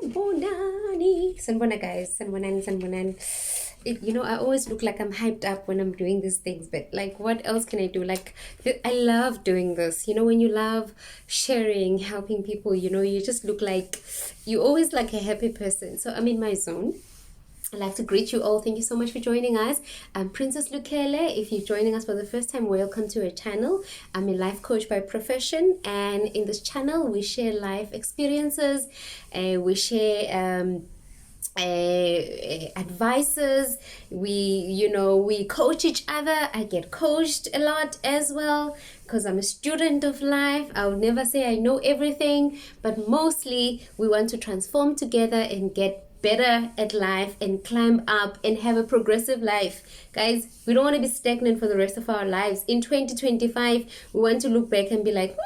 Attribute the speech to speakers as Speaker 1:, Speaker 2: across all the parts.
Speaker 1: Sanbonani. Sanbona, guys. Sanbonan, Sanbonan. I always look like I'm hyped up when I'm doing these things, but like, what else can I do? Like, I love doing this. When you love sharing, helping people, you just look like you always like a happy person. So I'm in my zone. I'd like to greet you all. Thank you so much for joining us. I'm Princess Lukele. If you're joining us for the first time, welcome to our channel. I'm a life coach by profession, and in this channel, we share life experiences. We share advices. We coach each other. I get coached a lot as well because I'm a student of life. I would never say I know everything, but mostly we want to transform together and get better at life and climb up and have a progressive life. Guys, we don't want to be stagnant for the rest of our lives. In 2025, we want to look back and be like,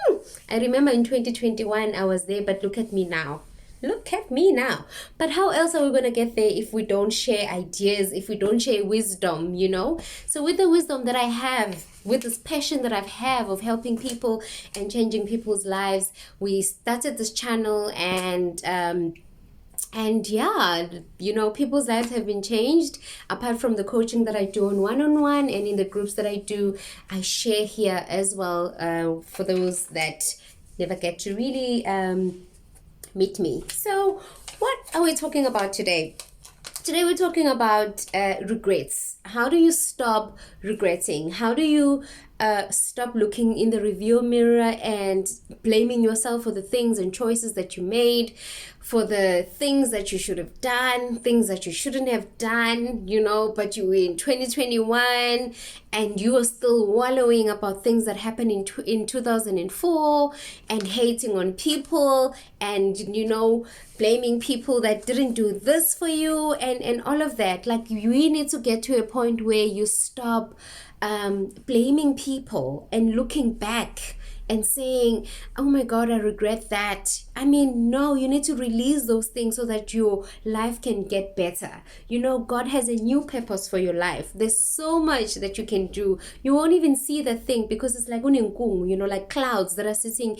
Speaker 1: I remember in 2021 I was there, but look at me now. Look at me now. But how else are we going to get there if we don't share ideas, if we don't share wisdom, So with the wisdom that I have, with this passion that I have of helping people and changing people's lives, we started this channel, and yeah, people's lives have been changed. Apart from the coaching that I do on one-on-one and in the groups that I do, I share here as well, for those that never get to really meet me. So what are we talking about today? Today we're talking about regrets. How do you stop regretting? How do you stop looking in the review mirror and blaming yourself for the things and choices that you made, for the things that you should have done, things that you shouldn't have done, but you were in 2021 and you are still wallowing about things that happened in 2004 and hating on people and, blaming people that didn't do this for you and all of that. Like, you need to get to a point where you stop blaming people and looking back and saying, oh my God, I regret that. No, you need to release those things so that your life can get better. God has a new purpose for your life. There's so much that you can do. You won't even see the thing because it's like like clouds that are sitting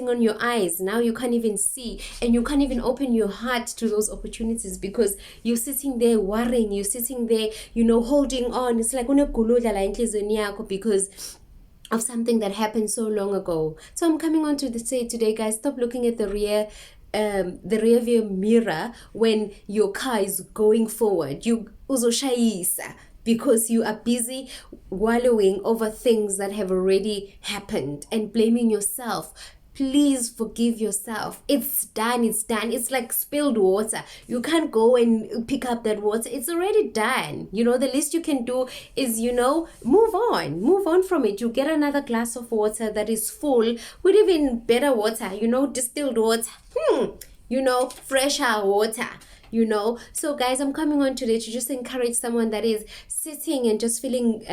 Speaker 1: on your eyes. Now you can't even see, and you can't even open your heart to those opportunities because you're sitting there worrying, you're sitting there, holding on. It's like because of something that happened so long ago. So I'm coming on to say today, guys, stop looking at the rear view mirror when your car is going forward. You uzoshayisa because you are busy wallowing over things that have already happened and blaming yourself. Please forgive yourself. It's done. It's like spilled water. You can't go and pick up that water. It's already done. The least you can do is, move on from it. You get another glass of water that is full with even better water, distilled water, fresher water. So guys, I'm coming on today to just encourage someone that is sitting and just feeling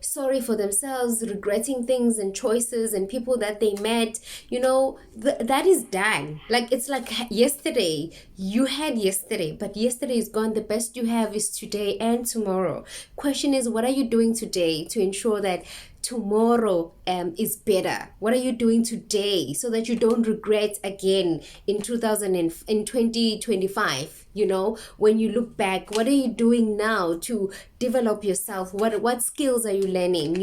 Speaker 1: sorry for themselves, regretting things and choices and people that they met. That is done. Like, it's like yesterday. You had yesterday, but yesterday is gone. The best you have is today and tomorrow. Question is, what are you doing today to ensure that tomorrow is better? What are you doing today so that you don't regret again in 2025? When you look back, what are you doing now to develop yourself? What skills are you learning?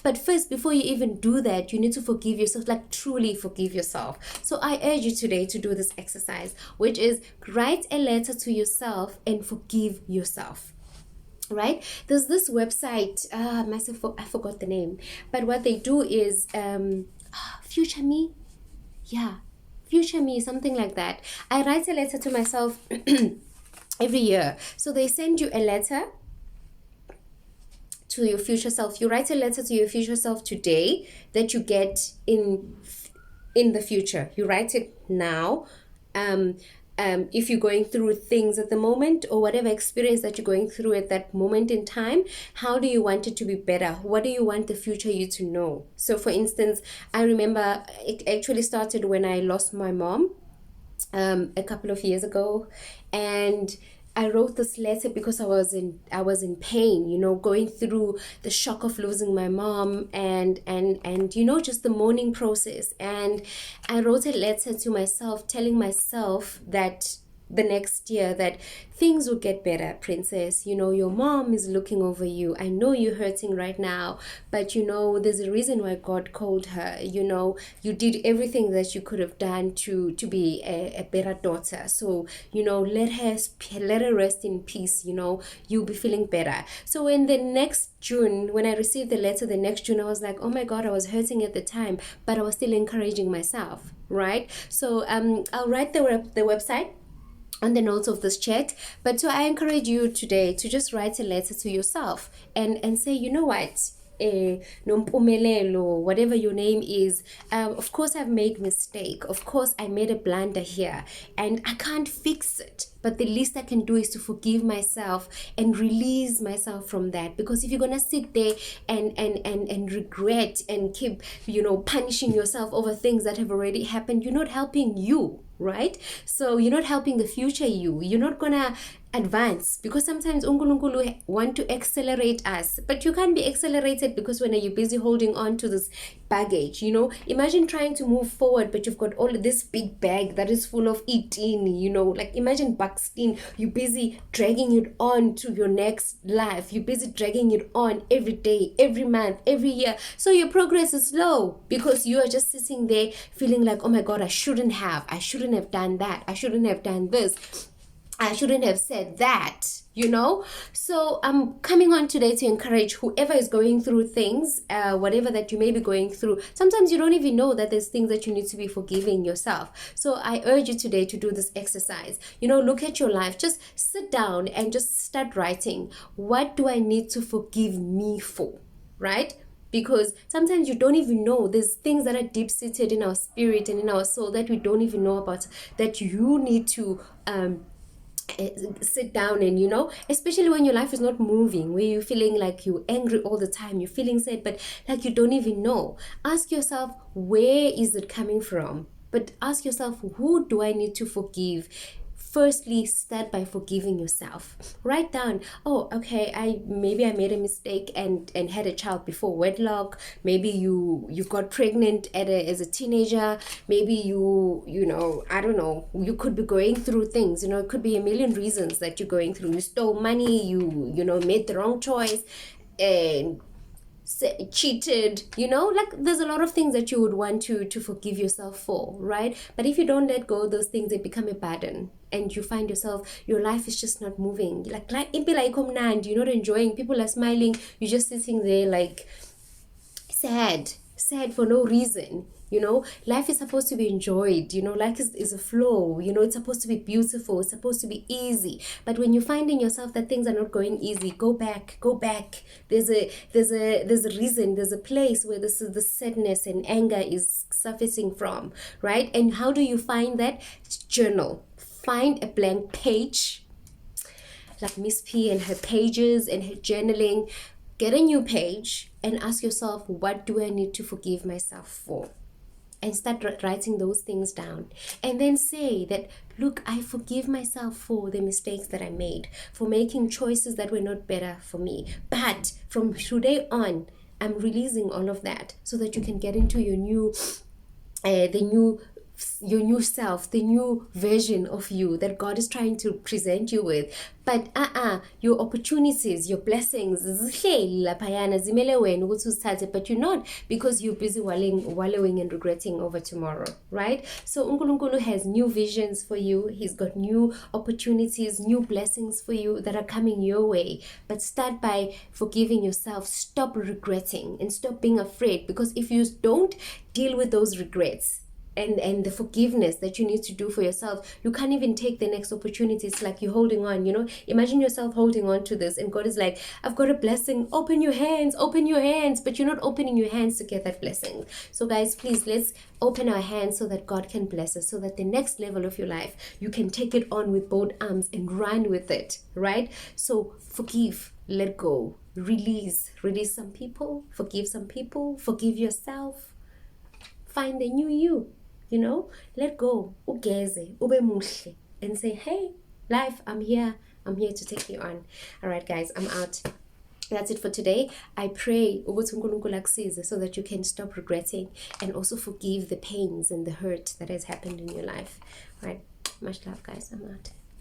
Speaker 1: But first, before you even do that, you need to forgive yourself, like truly forgive yourself. So I urge you today to do this exercise, which is write a letter to yourself and forgive yourself. Right? There's this website, I forgot the name, but what they do is Future Me. Yeah, Future Me, something like that. I write a letter to myself every year. So they send you a letter to your future self. You write a letter to your future self today that you get in the future. You write it now. If you're going through things at the moment or whatever experience that you're going through at that moment in time, how do you want it to be better? What do you want the future you to know? So for instance, I remember it actually started when I lost my mom a couple of years ago, and I wrote this letter because I was in pain, you know, going through the shock of losing my mom and you know, just the mourning process. And I wrote a letter to myself telling myself that the next year that things will get better, princess. You know, your mom is looking over you. I know you're hurting right now, but you know, there's a reason why God called her. You know, you did everything that you could have done to be a better daughter. So, you know, let her rest in peace. You know, you'll be feeling better. So in the next June, when I received the letter the next June, I was like, oh my God, I was hurting at the time, but I was still encouraging myself, right? So I'll write the website on the notes of this chat. But so I encourage you today to just write a letter to yourself and say, you know what, Nompumelelo, whatever your name is, of course I've made mistake, of course I made a blunder here and I can't fix it, but the least I can do is to forgive myself and release myself from that. Because if you're gonna sit there and regret and keep, you know, punishing yourself over things that have already happened, you're not helping you, right? So you're not helping the future you. You're not gonna advance, because sometimes uNkulunkulu want to accelerate us, but you can't be accelerated because when you're busy holding on to this baggage. You know, imagine trying to move forward, but you've got all of this big bag that is full of 18, you know, like imagine Buckskin, you're busy dragging it on to your next life. You're busy dragging it on every day, every month, every year. So your progress is slow because you are just sitting there feeling like, oh my God, I shouldn't have done that. I shouldn't have done this. I shouldn't have said that, you know. So I'm coming on today to encourage whoever is going through things, whatever that you may be going through. Sometimes you don't even know that there's things that you need to be forgiving yourself. So I urge you today to do this exercise. You know, look at your life, just sit down and just start writing. What do I need to forgive me for, right? Because sometimes you don't even know, there's things that are deep seated in our spirit and in our soul that we don't even know about, that you need to sit down and, you know, especially when your life is not moving, where you're feeling like you're angry all the time, you're feeling sad, but like you don't even know. Ask yourself, where is it coming from? But ask yourself, who do I need to forgive? Firstly, start by forgiving yourself. Write down, oh, okay, maybe I made a mistake and had a child before wedlock. Maybe you got pregnant as a teenager. Maybe you know, I don't know, you could be going through things, you know, it could be a million reasons that you're going through. You stole money, you know, made the wrong choice and cheated, you know, like there's a lot of things that you would want to forgive yourself for, right? But if you don't let go of those things, they become a burden and you find yourself, your life is just not moving, like you're not enjoying, people are smiling, you're just sitting there like sad for no reason. You know, life is supposed to be enjoyed. You know, life is a flow. You know, it's supposed to be beautiful. It's supposed to be easy. But when you're finding yourself that things are not going easy, go back. There's a reason. There's a place where the sadness and anger is surfacing from, right? And how do you find that? Journal. Find a blank page, like Miss P and her pages and her journaling. Get a new page and ask yourself, what do I need to forgive myself for? And start writing those things down. And then say that, look, I forgive myself for the mistakes that I made, for making choices that were not better for me. But from today on, I'm releasing all of that so that you can get into your new self, the new version of you that God is trying to present you with. But your opportunities, your blessings, but you're not, because you're busy wallowing and regretting over tomorrow, right? So uNkulunkulu has new visions for you. He's got new opportunities, new blessings for you that are coming your way. But start by forgiving yourself. Stop regretting and stop being afraid, because if you don't deal with those regrets and the forgiveness that you need to do for yourself, you can't even take the next opportunity. It's like you're holding on, you know. Imagine yourself holding on to this and God is like, I've got a blessing, open your hands, but you're not opening your hands to get that blessing. So guys, please, let's open our hands so that God can bless us, so that the next level of your life, you can take it on with both arms and run with it, right? So forgive, let go, release some people, forgive some people, forgive yourself, find the new you. You know, let go, ugeze, ube muhle, and say, hey, life, I'm here. I'm here to take you on. All right, guys, I'm out. That's it for today. I pray ukuthi uNkulunkulu akusize so that you can stop regretting and also forgive the pains and the hurt that has happened in your life. All right, much love, guys. I'm out.